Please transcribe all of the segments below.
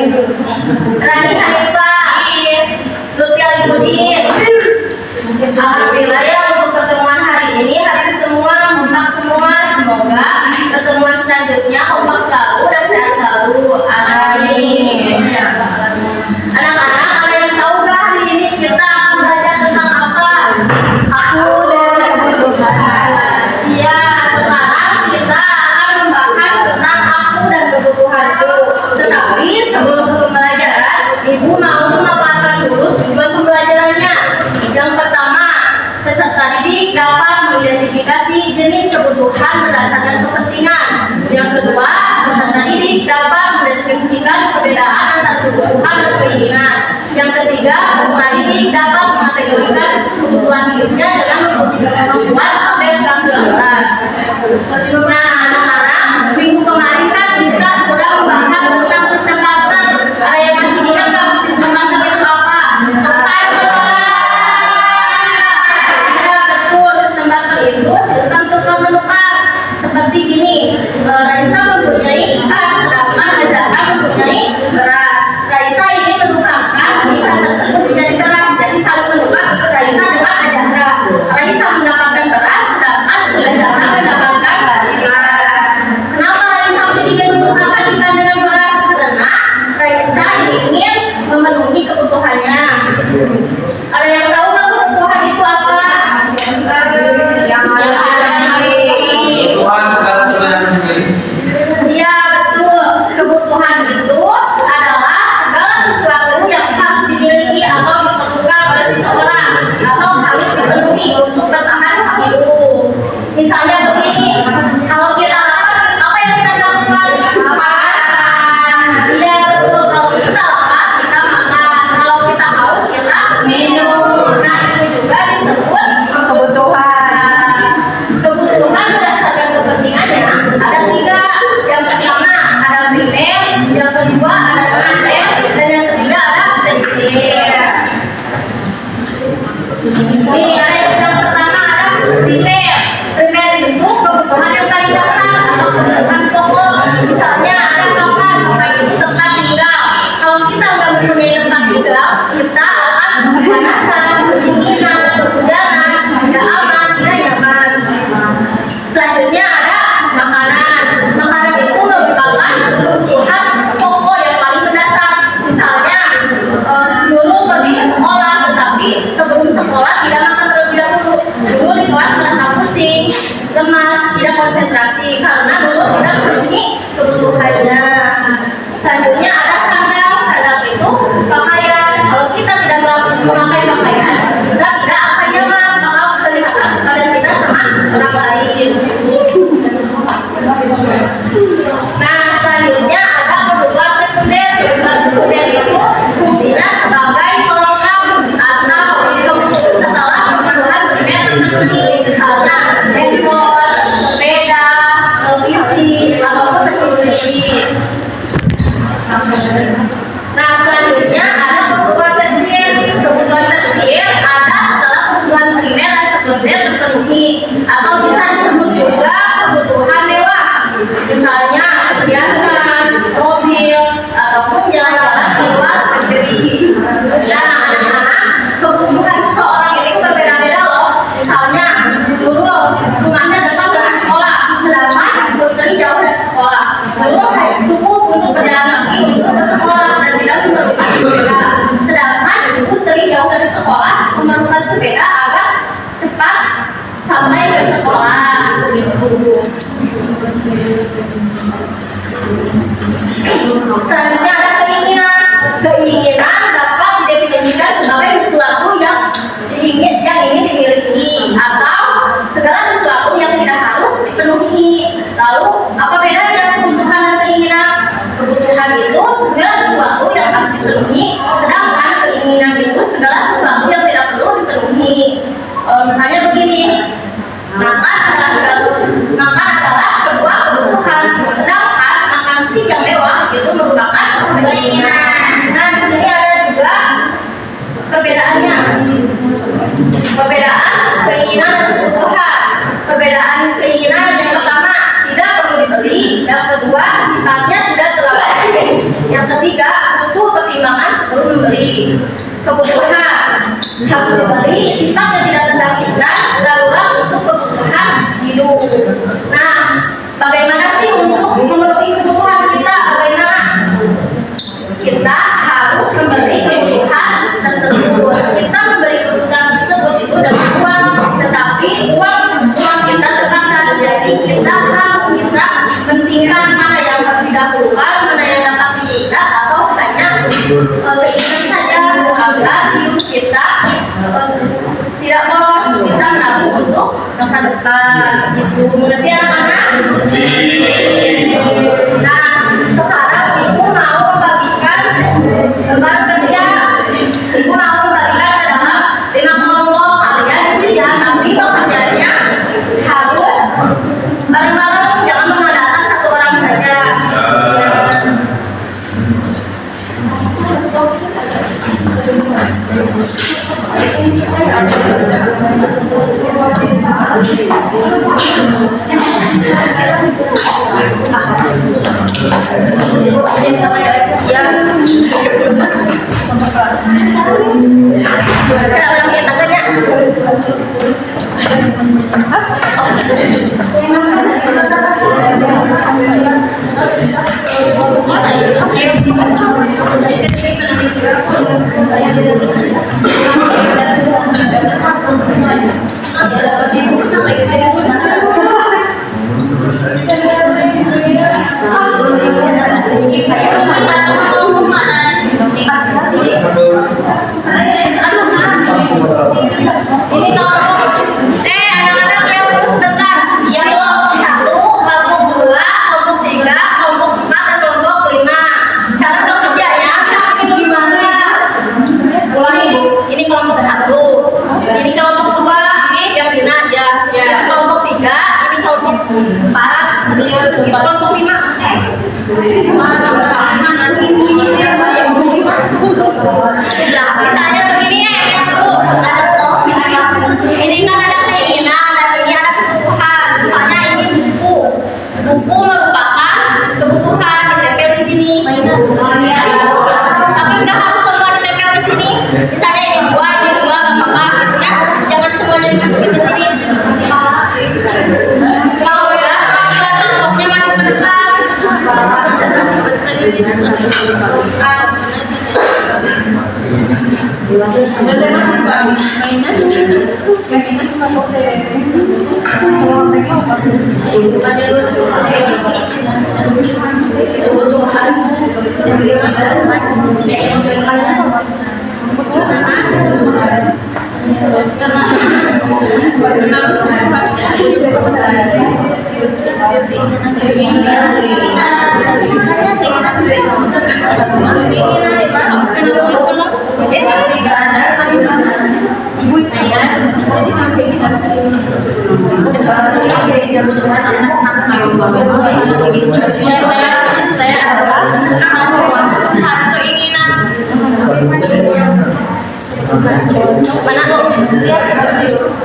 Rani Hanifah, Lutfi Alibudin. Alhamdulillah ya untuk pertemuan hari ini hadir semua, kompak semua. Semoga pertemuan selanjutnya kompak selalu dan sehat selalu. Amin. Anak-anak, ada yang tahu gak hari ini kita akan belajar tentang apa? Aku dan kebutuhan. Iya, sekarang kita akan membahas tentang aku dan kebutuhanku. Tetapi sebelum pembelajaran, Ibu mau memaparkan dulu tujuan pembelajarannya. Yang pertama, peserta didik dapat mengidentifikasi jenis kebutuhan berdasarkan kepentingan. Yang kedua, peserta didik dapat mendeskripsikan perbedaan antara kebutuhan dan keinginan. Yang ketiga, peserta didik dapat mengategorikan kebutuhan hidupnya dengan membuat tabel 19. Nah, anak-anak, minggu kemarin kan kita sudah membahas tentang sistem barter. Ada yang masih ingat nggak sistem barter itu apa? Itu sistem tukar menukar seperti gini. Raisa mempunyai ikan, sedangkan Azahra mempunyai beras. Raisa ingin menukarkan ikan tersebut menjadi beras, jadi saling menukar Raisa dengan Azahra. Raisa mendapatkan beras, sedangkan Azahra mendapatkan ikan. Kenapa Raisa ingin menukarkan ikan dengan beras? Karena Raisa ingin memenuhi kebutuhannya. Ada yang tahu nggak kebutuhan itu apa? Iya, betul. Kebutuhan itu adalah segala sesuatu yang harus dimiliki atau diperlukan oleh seseorang atau harus dipenuhi untuk bertahan hidup. Misalnya begini, kalau kita lapar, apa yang kita lakukan? Makan. Iya, betul. Kalau kita lapar, kita makan. Kalau kita haus, kita minum. Nah, itu juga disebut kebutuhan. Kebutuhan berdasarkan kepentingannya ada 3. Yang pertama ada primer, yang kedua ada sekunder, dan yang ketiga ada tersier. Ini ada yang pertama ada primer. Primer itu kebutuhan yang paling dasar atau kebutuhan pokok. Misalnya ada makan, makan itu tempat tinggal. Kalau kita nggak mempunyai tempat tinggal, kita akan kepanasan, kedinginan, kehujanan, tidak aman, tidak nyaman. Selanjutnya ada makanan. Makanan itu merupakan kebutuhan pokok yang paling mendasar. Misalnya dulu pergi ke sekolah, tetapi sebelum sekolah tidak makan terlebih dahulu. Dulu di kelas merasa pusing, lemas, tidak konsentrasi karena dulu tidak memenuhi kebutuhannya. Selanjutnya ada sandal. Sandal itu pakaian. Kalau kita tidak memakai pakaian, kita tidak akan nyaman, maka kelihatan badan kita sama orang lain. Nah, selanjutnya ada kebutuhan sekunder. Kebutuhan sekunder itu fungsinya sebagai pelengkap atau setelah kebutuhan primer terpenuhi. Misalnya handphone, sepeda, televisi, ataupun mesin cuci. Nah, selanjutnya ada kebutuhan tersier. Kebutuhan tersier ada setelah kebutuhan primer dan sekunder terpenuhi, atau bisa disebut juga kebutuhan mewah. Misalnya perhiasan, mobil, ataupun jalan-jalan ke luar negeri. Nah, anak-anak, kebutuhan seseorang itu berbeda-beda loh. Misalnya dulu rumahnya dekat dengan sekolah, sedangkan putri jauh dari sekolah. Dulu saya cukup untuk berjalan kaki untuk ke sekolah dan tidak memerlukan sepeda. Sedangkan putri jauh dari sekolah memerlukan sepeda agar cepat sampai ke sekolah. Begitu. Selanjutnya ada keinginan. Keinginan dapat didefinisikan sebagai sesuatu yang ingin dimiliki atau segala sesuatu yang tidak harus dipenuhi. Lalu apa bedanya kebutuhan dan keinginan? Kebutuhan itu segala sesuatu yang harus dipenuhi, sedangkan keinginan itu segala sesuatu yang tidak perlu dipenuhi. Misalnya begini, makan adalah sebuah kebutuhan, sedangkan makan stik yang mewah itu merupakan keinginan. Nah, di sini ada juga perbedaannya. Perbedaan keinginan dan kebutuhan. Perbedaan keinginan yang pertama tidak perlu dibeli, yang kedua sifatnya tidak terlalu penting, yang ketiga membeli. Kebutuhan harus dibeli, sifat yang tidak sedang kita darurat untuk kebutuhan hidup. Nah, bagaimana sih untuk memenuhi kebutuhan kita? Bagaimana? Kita harus membeli kebutuhan tersebut. Kita membeli kebutuhan tersebut itu dengan uang, tetapi uang kita terbatas. Jadi kita harus bisa menentukan mana yang harus didahulukan, mana yang dapat ditunda, atau hanya keinginan saja agar hidup kita tidak boros, bisa menabung untuk masa depan. Itu mengerti anak-anak? Nah, sekarang ibu mau membagikan lembar kerja. Ibu mau membagikan ke dalam 5 kelompok. Kalian isi ya, tapi pekerjaannya harus bareng-bareng, jangan mengandalkan satu orang saja. Ini anak-anak yang lulus sebentar. Iya, Bu. 1, kelompok 2, kelompok 3, kelompok 4, dan kelompok 5. Cara bekerjanya gimana? Ulangi, Bu. Ini kelompok 1. Ini kelompok 2, ini yang Rina ya. Ini kelompok 3, ini kelompok 4, ini kelompok 5. Misalnya begini ya, ini kan ada keinginan dan ini ada kebutuhan. Misalnya ini buku merupakan kebutuhan, ditempel di sini. Tapi nggak harus semua ditempel di sini. Misalnya ini dua nggak apa-apa gitu ya. Jangan semuanya dimasukin ke sini. Kalau enggak, kelompoknya maju ke depan.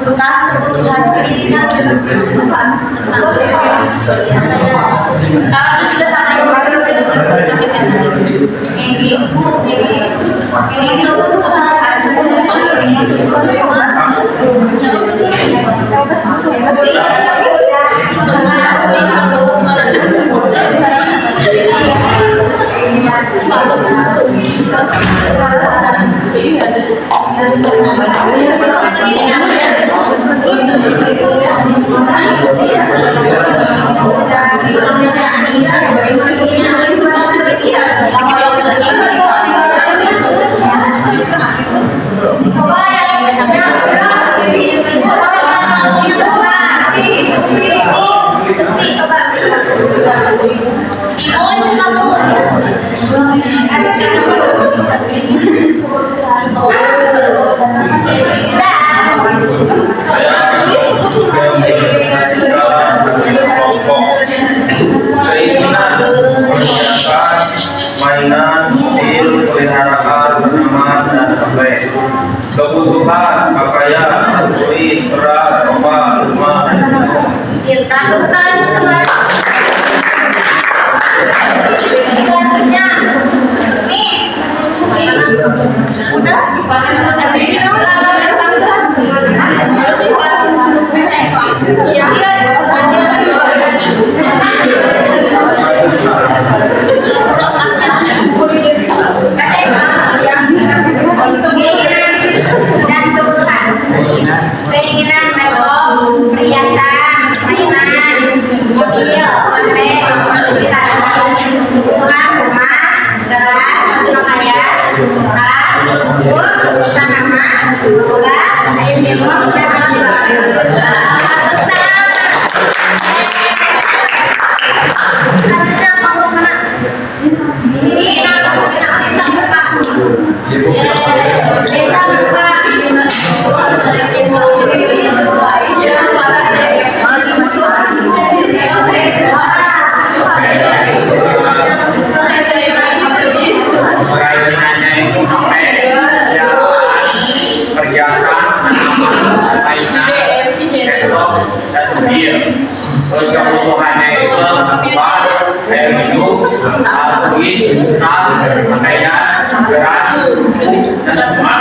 Bekas kebutuhan keinginan. Mainan, mobil, peliharaan, tanaman, dan sampai kebutuhan, pakaian, tulis, beras, obat, rumah, dan minum. Kita bukan selanjutnya nih kebutuhan rumah, beras, pakaian, tas, buku, tanaman, gula, air minum, dan Pertanyaannya itu sampai perhiasan, mainan, laptop, dan mobil. Terus kebutuhannya itu tempat, air minum, alat tulis, tas, pakaian, beras, dan semua.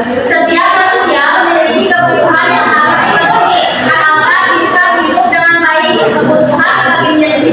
Setiap manusia memiliki kebutuhan yang harus dipenuhi agar bisa hidup dengan baik. Kebutuhan bagi menjadi